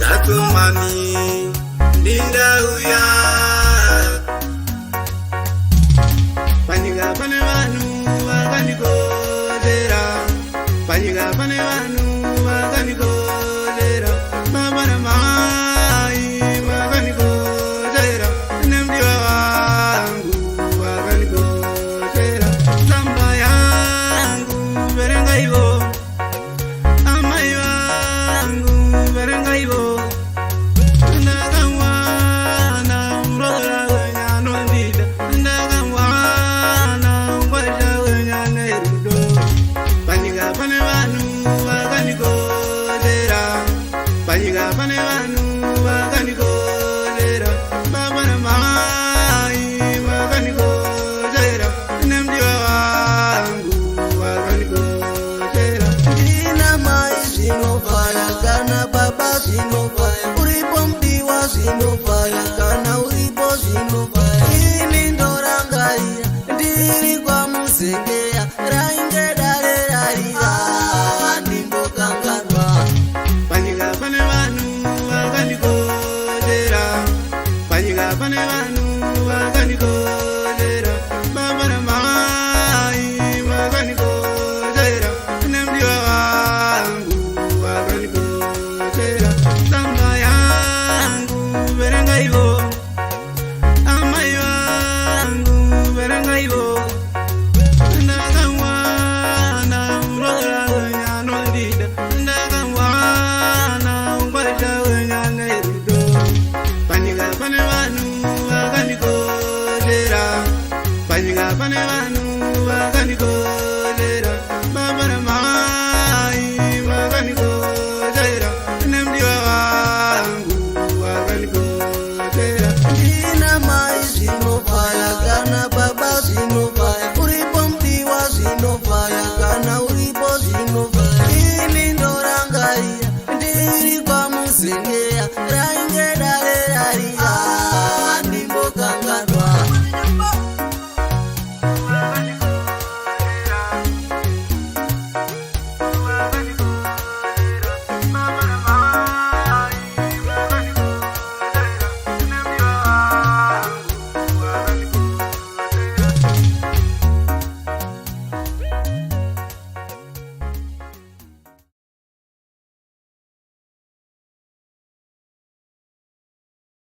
Tatumani ndindauya panyika pane vanhu vakandikodera, panyika pane vanhu vakandikodera, baba namai vakandikodera, nemudiwa wangu vakandikodera, tsamba yangu verenga ivo, amai vangu verenga ivo. Panyika pane vanhu vakandikodera, baba namai vakandikodera, nemudiwa wangu vakandikodera. Ndina mai zvinofaya kana baba zvinofaya,